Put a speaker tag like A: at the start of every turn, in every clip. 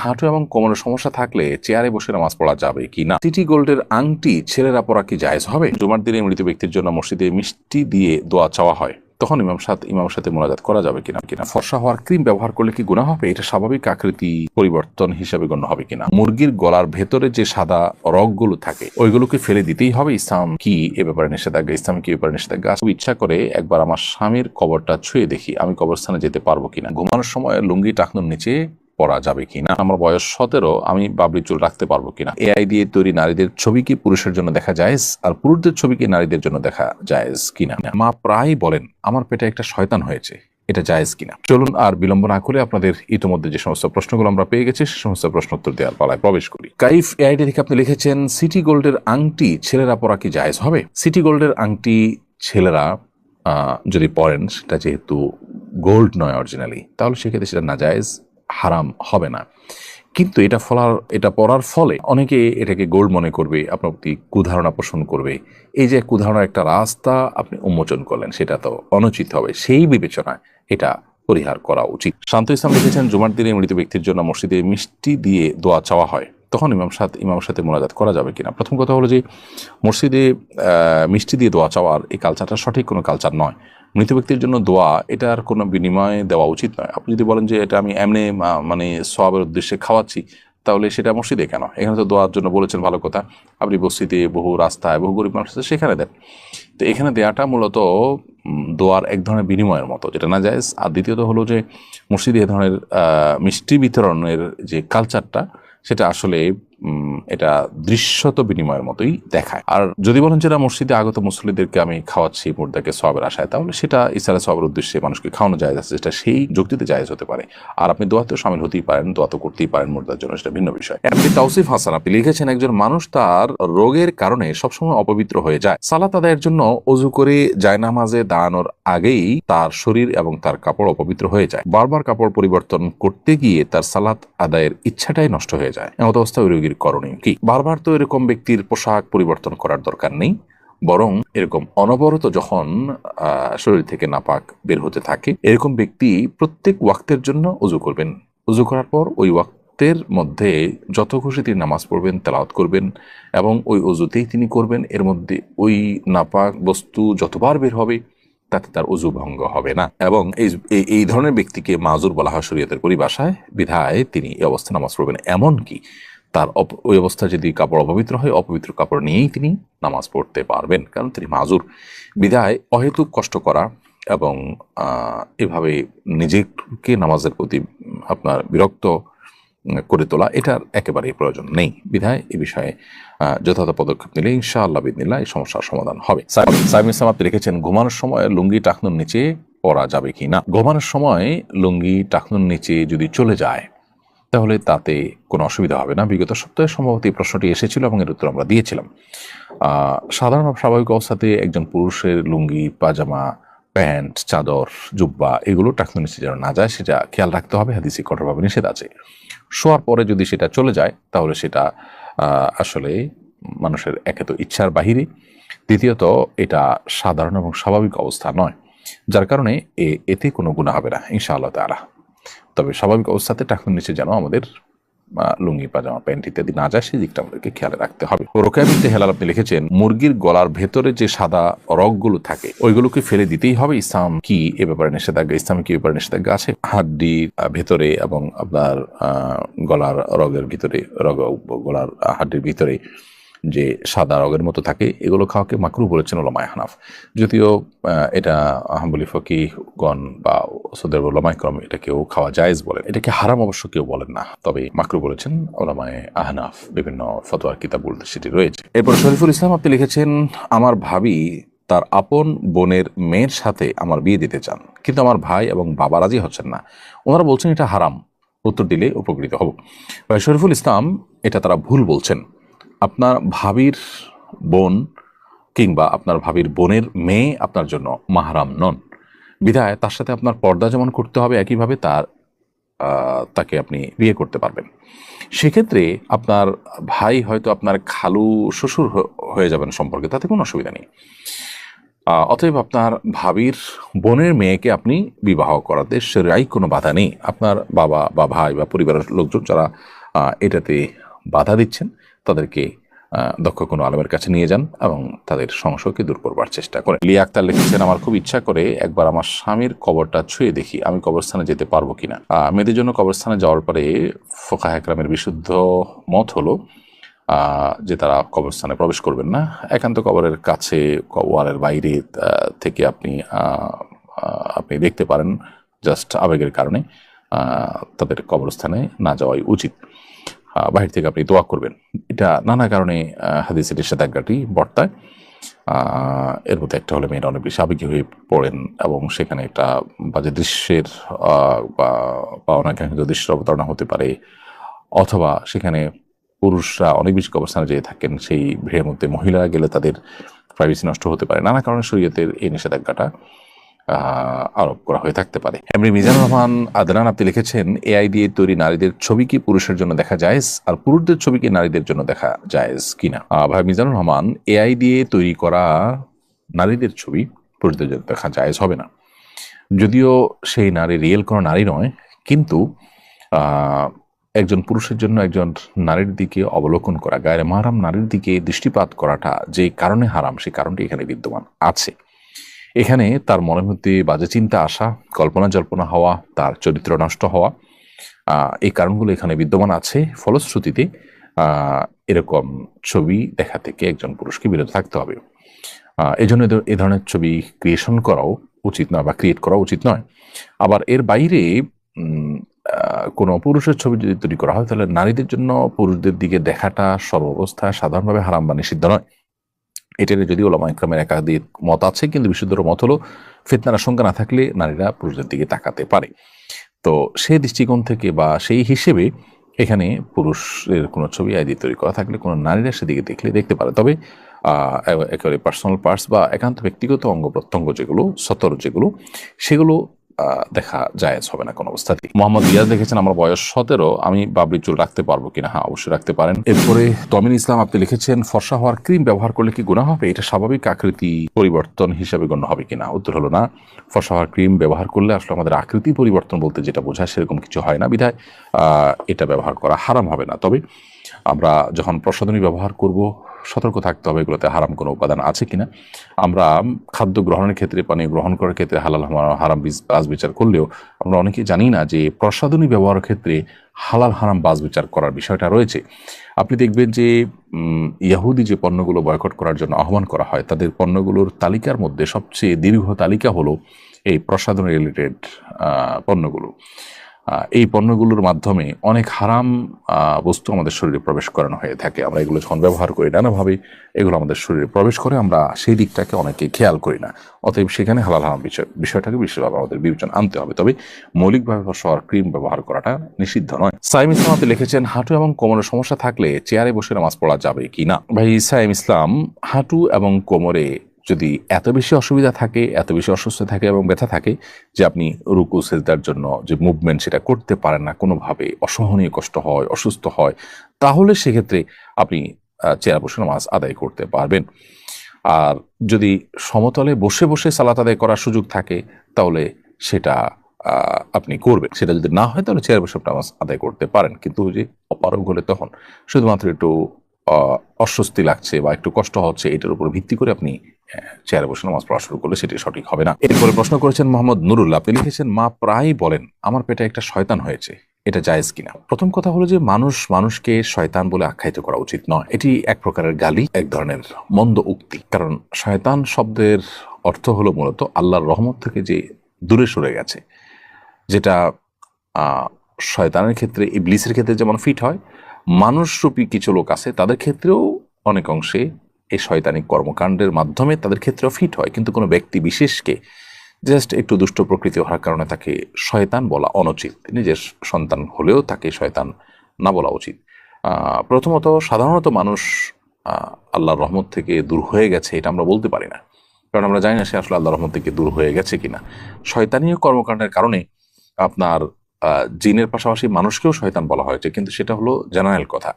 A: হাঁটু এবং কোমরের সমস্যা থাকলে চেয়ারে বসে নামাজ পড়া যাবে কি না? সিটি গোল্ডের আংটি ছেলেরা পরা কি জায়েজ হবে? জুমার দিনে মৃত ব্যক্তির জন্য মসজিদে মিষ্টি দিয়ে দোয়া চাওয়া হয়, তখন ইমামের সাথে মোনাজাত করা যাবে কিনা? ফর্সা হওয়ার ক্রিম ব্যবহার করলে কি গুনাহ হবে? এটা স্বাভাবিক আকৃতি পরিবর্তন হিসাবে গণ্য হবে কিনা? মুরগির গলার ভেতরে যে সাদা রগগুলো থাকে ওইগুলোকে ফেলে দিতেই হবে? ইসলাম কি এ ব্যাপারে নিষেধাজ্ঞা? ইসলাম কি এ ব্যাপারে নিষেধাজ্ঞা? খুব ইচ্ছা করে একবার আমার স্বামীর কবরটা ছুঁয়ে দেখি আমি কবরস্থানে যেতে পারবো কিনা। ঘুমানোর সময় লুঙ্গি টাকনুর নিচে পড়া যাবে কিনা? আমার বয়স 17, আমি বাবরি চুল রাখতে পারবো কিনা? এআই দিয়ে তৈরি নারীদের ছবি কি পুরুষের জন্য দেখা জায়েজ, আর পুরুষদের ছবি কি নারীদের জন্য দেখা জায়েজ কিনা? মা প্রায় বলেন আমার পেটে একটা শয়তান হয়েছে, এটা জায়েজ কিনা? চলুন আর বিলম্ব না করে আপনাদের ইতিমধ্যে যে সমস্ত প্রশ্নগুলো আমরা পেয়ে গেছি সে সমস্ত প্রশ্ন উত্তর দেওয়ার পালায় প্রবেশ করি। কাইফ এআইডি থেকে আপনি লিখেছেন সিটি গোল্ডের আংটি ছেলেরা পরা কি জায়েজ হবে? সিটি গোল্ডের আংটি ছেলেরা যদি পরেন, সেটা যেহেতু গোল্ড নয় অরিজিনালি, তাহলে সেক্ষেত্রে সেটা নাজায়েজ, হারাম হবে না। কিন্তু এটা পড়ার ফলে অনেকে এটাকে গোল্ড মনে করবে, আপনার প্রতি কুধারণা পোষণ করবে। এই যে কুধারণার একটা রাস্তা আপনি উন্মোচন করলেন, সেটা তো অনুচিত হবে। সেই বিবেচনায় এটা পরিহার করা উচিত। শান্ত ইসলাম লিখেছেন জুমার দিনে মৃত ব্যক্তির জন্য মসজিদে মিষ্টি দিয়ে দোয়া চাওয়া হয়, তখন ইমামের সাথে মোনাজাত করা যাবে কিনা? প্রথম কথা হলো যে মসজিদে মিষ্টি দিয়ে দোয়া চাওয়ার এই কালচারটা সঠিক কোনো কালচার নয়। মৃত ব্যক্তির জন্য দোয়া, এটার কোনো বিনিময় দেওয়া উচিত নয়। আপনি যদি বলেন যে এটা আমি এমনি মানে সওয়াবের উদ্দেশ্যে খাওয়াচ্ছি, তাহলে সেটা মসজিদে কেন? এখানে তো দোয়ার জন্য বলেছেন, ভালো কথা। আপনি বস্তিতে বহু রাস্তায় বহু গরিব মানুষ আছে, সেখানে দেন। তো এখানে দেওয়াটা মূলত দোয়ার এক ধরনের বিনিময়ের মতো, যেটা না জায়েজ। আর দ্বিতীয়ত হলো যে মসজিদে এ ধরনের মিষ্টি বিতরণের যে কালচারটা, সেটা আসলে এটা দৃশ্যত বিনিময়ের মতোই দেখায়। আর যদি বলেন যেটা মসজিদে আগত মুসল্লিদেরকে আমি খাওয়াচ্ছি মুর্দাকে সওয়াবের আশায়, তাহলে সেটা ইসলামের সওয়াবের উদ্দেশ্যে মানুষকে খাওয়ানো জায়েজ আছে, যেটা সেই যুক্তিতে জায়েজ হতে পারে। আর আপনি দোয়াতেও শামিল হতেই পারেন, দোয়া তো করতেই পারেন মুর্দার জন্য, সেটা ভিন্ন বিষয়। আপনি তাওসিফ হাসান আপনি লিখেছেন একজন মানুষ তার রোগের কারণে সবসময় অপবিত্র হয়ে যায়, সালাত আদায়ের জন্য অজু করে জায়নামাজে দাঁড়ানোর আগেই তার শরীর এবং তার কাপড় অপবিত্র হয়ে যায়। বারবার কাপড় পরিবর্তন করতে গিয়ে তার সালাত আদায়ের ইচ্ছাটাই নষ্ট হয়ে যায়। এমত অবস্থা ওই রোগীর করণীয় কি? বারবার তো এরকম ব্যক্তির পোশাক পরিবর্তন করার দরকার নেই, বরং এরকম অনবরত যখন শরীর থেকে নাপাক বের হতে থাকে, এরকম ব্যক্তি প্রত্যেক ওয়াক্তের জন্য অজু করবেন। অজু করার পর ওই ওয়াক্তের মধ্যে যত খুশি তিনি নামাজ পড়বেন, তেলাওয়াত করবেন, এবং ওই অজুতেই তিনি করবেন। এর মধ্যে ওই নাপাক বস্তু যতবার বের হবে তাতে তার অজু ভঙ্গ হবে না। এবং এই ধরনের ব্যক্তিকে মাজুর বলা হয় শরীয়তের পরিভাষায়, বিধায় তিনি এই অবস্থায় নামাজ পড়বেন। এমনকি তার ওই অবস্থায় যদি কাপড় অপবিত্র হয়, অপবিত্র কাপড় নিয়েই তিনি নামাজ পড়তে পারবেন, কারণ তিনি মাজুর। বিধায় অহেতুক কষ্ট করা এবং এভাবে নিজেকে নামাজের প্রতি আপনার বিরক্ত করে তোলা, এটার একেবারেই প্রয়োজন নেই। বিধায় এ বিষয়ে যথাযথ পদক্ষেপ নিলে ইনশাআল্লাহ বিদিনিল্লাহ এই সমস্যার সমাধান হবে। সাইম ইসলাম আপনি লিখেছেন ঘুমানোর সময় লুঙ্গি টাকনুর নিচে পরা যাবে কি না? ঘুমানোর সময় লুঙ্গি টাকনুর নিচে যদি চলে যায় তাহলে তাতে কোনো অসুবিধা হবে না। বিগত সপ্তাহে সম্ভবত এই প্রশ্নটি এসেছিল এবং এর উত্তর আমরা দিয়েছিলাম। সাধারণ স্বাভাবিক অবস্থাতে একজন পুরুষের লুঙ্গি, পাজামা, প্যান্ট, চাদর, জুব্বা এগুলো টাকনুর নিচে যেন না যায়, সেটা খেয়াল রাখতে হবে। হাদিসে কঠোরভাবে নিষেধ আছে। শোয়ার পরে যদি সেটা চলে যায় তাহলে সেটা আসলে মানুষের একে তো ইচ্ছার বাহিরে, দ্বিতীয়ত এটা সাধারণ এবং স্বাভাবিক অবস্থা নয়, যার কারণে এতে কোনো গুনাহ হবে না ইনশাআল্লাহ তাআলা। তবে স্বাভাবিক অবস্থাতে টাকনুর নিচে যেন আমাদের লুঙ্গি, পাজামা, প্যান্ট ইত্যাদি না যায়, সেই দিকটা আমাদেরকে খেয়াল রাখতে হবে। রোকেয়া বিনতে হেলাল আপনি লিখেছেন মুরগির গলার ভেতরে যে সাদা রগগুলো থাকে ওইগুলোকে ফেলে দিতেই হবে, ইসলাম কি এ ব্যাপারে নিষেধাজ্ঞা? ইসলাম কি এ ব্যাপারে নিষেধাজ্ঞা আছে? হাড্ডির ভেতরে এবং আপনার গলার রগের ভিতরে, গলার হাড্ডির ভিতরে যে সাদা রগের মতো থাকে, এগুলো খাওয়াকে মাকরু বলেছেন উলামায়ে হানাফ। যদিও এটা হাম্বলি ফকিহগণ বা সৌদি আরবের উলামায়ে কেরাম এটাকেও খাওয়া জায়েজ বলেন, এটাকে হারাম অবশ্য কেউ বলেন না, তবে মাকরু বলেছেন উলামায়ে আহনাফ। বিভিন্ন ফতোয়ার কিতাবগুলোতে সেটি রয়েছে। এরপর শরীফুল ইসলাম আপনি লিখেছেন আমার ভাবি তার আপন বোনের মেয়ের সাথে আমার বিয়ে দিতে চান, কিন্তু আমার ভাই এবং বাবা রাজি হচ্ছেন না। ওনারা বলছেন এটা হারাম। উত্তর দিলে উপকৃত হব। শরীফুল ইসলাম, এটা তারা ভুল বলছেন। আপনার ভাবির বোন কিংবা আপনার ভাবির বোনের মেয়ে আপনার জন্য মাহরাম নন, বিধায় তার সাথে আপনার পর্দা যেমন করতে হবে, একইভাবে তাকে আপনি বিয়ে করতে পারবেন। সেক্ষেত্রে আপনার ভাই হয়তো আপনার খালু শ্বশুর হয়ে যাবেন সম্পর্কে, তাতে কোনো অসুবিধা নেই। অতএব আপনার ভাবির বোনের মেয়েকে আপনি বিবাহ করাতে সেরাই কোনো বাধা নেই। আপনার বাবা বা ভাই বা পরিবারের লোকজন যারা এটাতে বাধা দিচ্ছেন তাদেরকে দক্ষ কোনো আলেমের কাছে নিয়ে যান এবং তাদের সংশয়কে দূর করবার চেষ্টা করেন। লিয়া আক্তার লিখেছেন, আমার খুব ইচ্ছা করে একবার আমার স্বামীর কবরটা ছুঁয়ে দেখি আমি কবরস্থানে যেতে পারবো কিনা। মেয়েদের জন্য কবরস্থানে যাওয়ার পরে ফোকাহে কেরামের বিশুদ্ধ মত হলো যে তারা কবরস্থানে প্রবেশ করবেন না। একান্ত কবরের কাছে ওয়ালের বাইরে থেকে আপনি আপনি দেখতে পারেন, জাস্ট আবেগের কারণে তাদের কবরস্থানে না যাওয়াই উচিত। বাহির থেকে আপনি দোয়া করবেন। এটা নানা কারণে হাদিসের নিষেধাজ্ঞাটি বর্তায়। এর মধ্যে একটা হলে মেয়েরা অনেক বেশি আবেগী হয়ে পড়েন এবং সেখানে একটা বাজে দৃশ্যের বা অনাকাঙ্ক্ষিত দৃশ্যের অবতারণা হতে পারে, অথবা সেখানে পুরুষরা অনেক বেশি কবরস্থানে যেয়ে থাকেন, সেই ভিড়ের মধ্যে মহিলারা গেলে তাদের প্রাইভেসি নষ্ট হতে পারে। নানা কারণে শরীয়তের এই নিষেধাজ্ঞাটা আরোপ করা হয়ে থাকতে পারে। এমনি মিজানুর রহমান আদনান আপনি লিখেছেন, এআই দিয়ে তৈরি নারীদের ছবি কি পুরুষের জন্য দেখা জায়েজ, আর পুরুষদের ছবি কি নারীদের জন্য দেখা জায়েজ কিনা? ভাই মিজানুর রহমান, এআই দিয়ে তৈরি করা নারীদের ছবি পুরুষদের জন্য দেখা জায়েজ হবে না। যদিও সেই নারী রিয়েল কোনো নারী নয়, কিন্তু একজন পুরুষের জন্য একজন নারীর দিকে অবলোকন করা, গায়ের মাহরাম নারীর দিকে দৃষ্টিপাত করাটা যে কারণে হারাম, সেই কারণটি এখানে বিদ্যমান আছে। এখানে তার মনের মধ্যে বাজে চিন্তা আসা, কল্পনা জল্পনা হওয়া, তার চরিত্র নষ্ট হওয়া, এই কারণগুলো এখানে বিদ্যমান আছে। ফলশ্রুতিতে এরকম ছবি দেখা থেকে একজন পুরুষকে বিরত থাকতে হবে। এই জন্য এ ধরনের ছবি ক্রিয়েশন করাও উচিত নয় বা ক্রিয়েট করা উচিত নয়। আবার এর বাইরে কোনো পুরুষের ছবি যদি তৈরি করা হয়, তাহলে নারীদের জন্য পুরুষদের দিকে দেখাটা সর্বাবস্থায় সাধারণভাবে হারাম বা নিষিদ্ধ নয়। এটার যদিও ওলামা ইকরামের একাধিক মত আছে, কিন্তু বিশুদ্ধর মত হলো ফিতনার আশঙ্কা না থাকলে নারীরা পুরুষদের দিকে তাকাতে পারে। তো সেই দৃষ্টিকোণ থেকে বা সেই হিসেবে এখানে পুরুষের কোনো ছবি আইডি তৈরি করা থাকলে কোনো নারীরা সেদিকে দেখতে পারে। তবে একেবারে পার্সোনাল পার্টস বা একান্ত ব্যক্তিগত অঙ্গ প্রত্যঙ্গ যেগুলো সতর যেগুলো, সেগুলো দেখা জায়েজ হবে না কোনো অবস্থাতেই। মোহাম্মদ রিয়াজ লিখেছেন, আমার বয়স 17, আমি বাবরি চুল রাখতে পারবো কিনা? হ্যাঁ, অবশ্যই রাখতে পারেন। এরপরে তমিন ইসলাম আপনি লিখেছেন, ফর্সা হওয়ার ক্রিম ব্যবহার করলে কি গুনাহ হবে? এটা স্বাভাবিক আকৃতি পরিবর্তন হিসাবে গণ্য হবে কিনা? উত্তর হলো না। ফর্সা হওয়ার ক্রিম ব্যবহার করলে আসলে আমাদের আকৃতি পরিবর্তন বলতে যেটা বোঝায় সেরকম কিছু হয় না, বিধায় এটা ব্যবহার করা হারাম হবে না। তবে আমরা যখন প্রসাধনী ব্যবহার করব, সতর্ক থাকতে হবে এগুলোতে হারাম কোনো উপাদান আছে কিনা। আমরা খাদ্য গ্রহণের ক্ষেত্রে, পানীয় গ্রহণ করার ক্ষেত্রে হালাল হারাম বাজ বিচার করলেও আমরা অনেকেই জানি না যে প্রসাধনী ব্যবহারের ক্ষেত্রে হালাল হারাম বাজ বিচার করার বিষয়টা রয়েছে। আপনি দেখবেন যে ইয়াহুদি যে পণ্যগুলো বয়কট করার জন্য আহ্বান করা হয়, তাদের পণ্যগুলোর তালিকার মধ্যে সবচেয়ে দীর্ঘ তালিকা হলো এই প্রসাধনী রিলেটেড পণ্যগুলো। এই পণ্যগুলোর মাধ্যমে অনেক হারাম বস্তু আমাদের শরীরে প্রবেশ করানো হয়ে থাকে। আমরা এগুলো যখন ব্যবহার করি, নানাভাবে এগুলো আমাদের শরীরে প্রবেশ করে, আমরা সেই দিকটাকে অনেকে খেয়াল করি না। অতএব সেখানে হালাল হারাম বিষয়টাকে বিশেষভাবে আমাদের বিবেচনা আনতে হবে। তবে মৌলিকভাবে ফর্সা ক্রিম ব্যবহার করাটা নিষিদ্ধ নয়। সাইম ইসলাম আপনি লিখেছেন, হাঁটু এবং কোমরের সমস্যা থাকলে চেয়ারে বসে নামাজ পড়া যাবে কি না? ভাই সাইম ইসলাম, হাঁটু এবং কোমরে যদি এত বেশি অসুবিধা থাকে, এত বেশি অসুস্থ থাকে এবং ব্যথা থাকে যে আপনি রুকু সেজদার জন্য যে মুভমেন্ট সেটা করতে পারেন না, কোনোভাবে অসহনীয় কষ্ট হয়, অসুস্থ হয়, তাহলে সেক্ষেত্রে আপনি চেয়ারে বসে নামাজ আদায় করতে পারবেন। আর যদি সমতলে বসে বসে সালাত আদায় করার সুযোগ থাকে, তাহলে সেটা আপনি করবেন। সেটা যদি না হয়, তাহলে চেয়ারে বসে নামাজ আদায় করতে পারেন। কিন্তু যে অপারগ হলে তখন শুধুমাত্র একটু অস্বস্তি লাগছে বা একটু কষ্ট হচ্ছে, এটার উপর ভিত্তি করে আপনি চেয়ারে বসে নামাজ পড়া শুরু করলে সেটি সঠিক হবে না। এরপরে প্রশ্ন করেছেন মোহাম্মদ নুরুল্লাহ, আপনি লিখেছেন, মা প্রায়ই বলেন আমার পেটে একটা শয়তান হয়েছে, এটা জায়েজ কিনা? প্রথম কথা হলো যে মানুষকে শয়তান বলে আখ্যায়িত করা উচিত নয়। এটি এক প্রকারের গালি, এক ধরনের মন্দ উক্তি। কারণ শয়তান শব্দের অর্থ হলো মূলত আল্লাহর রহমত থেকে যে দূরে সরে গেছে, যেটা শয়তানের ক্ষেত্রে, ইবলিসের ক্ষেত্রে যেমন ফিট হয়, মানুষরূপী কিছু লোক আছে তাদের ক্ষেত্রেও অনেক অংশে এই শয়তানিক কর্মকাণ্ডের মাধ্যমে তাদের ক্ষেত্রেও ফিট হয়। কিন্তু কোনো ব্যক্তি বিশেষকে জাস্ট একটু দুষ্ট প্রকৃতি হওয়ার কারণে তাকে শয়তান বলা অনুচিত। নিজের সন্তান হলেও তাকে শয়তান না বলা উচিত। প্রথমত, সাধারণত মানুষ আল্লাহর রহমত থেকে দূর হয়ে গেছে এটা আমরা বলতে পারি না, কারণ আমরা জানি না সে আসলে আল্লাহর রহমত থেকে দূর হয়ে গেছে কিনা। শয়তানীয় কর্মকাণ্ডের কারণে আপনার জিনের পাশাপাশি মানুষকেও শয়তান বলা হয়েছে, কিন্তু সেটা হলো জেনারেল কথা।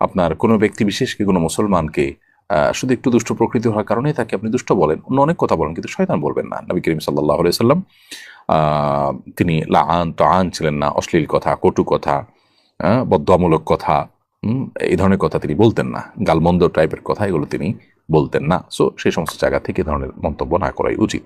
A: আপনার কোনো ব্যক্তি বিশেষকে, কোনো মুসলমানকে শুধু একটু দুষ্ট প্রকৃতি হওয়ার কারণেই তাকে আপনি দুষ্ট বলেন, অন্য অনেক কথা বলেন, কিন্তু শয়তান বলবেন না। নবী করিম সাল্লাল্লাহু আলাইহি সাল্লাম তিনি লাআন তাআন ছিলেন না, অশ্লীল কথা, কটু কথা, বদদোয়ামূলক কথা, এই ধরনের কথা তিনি বলতেন না, গালমন্দ টাইপের কথা এগুলো তিনি বলতেন না। সো সেই সমস্ত জায়গা থেকে এ ধরনের মন্তব্য না করাই উচিত।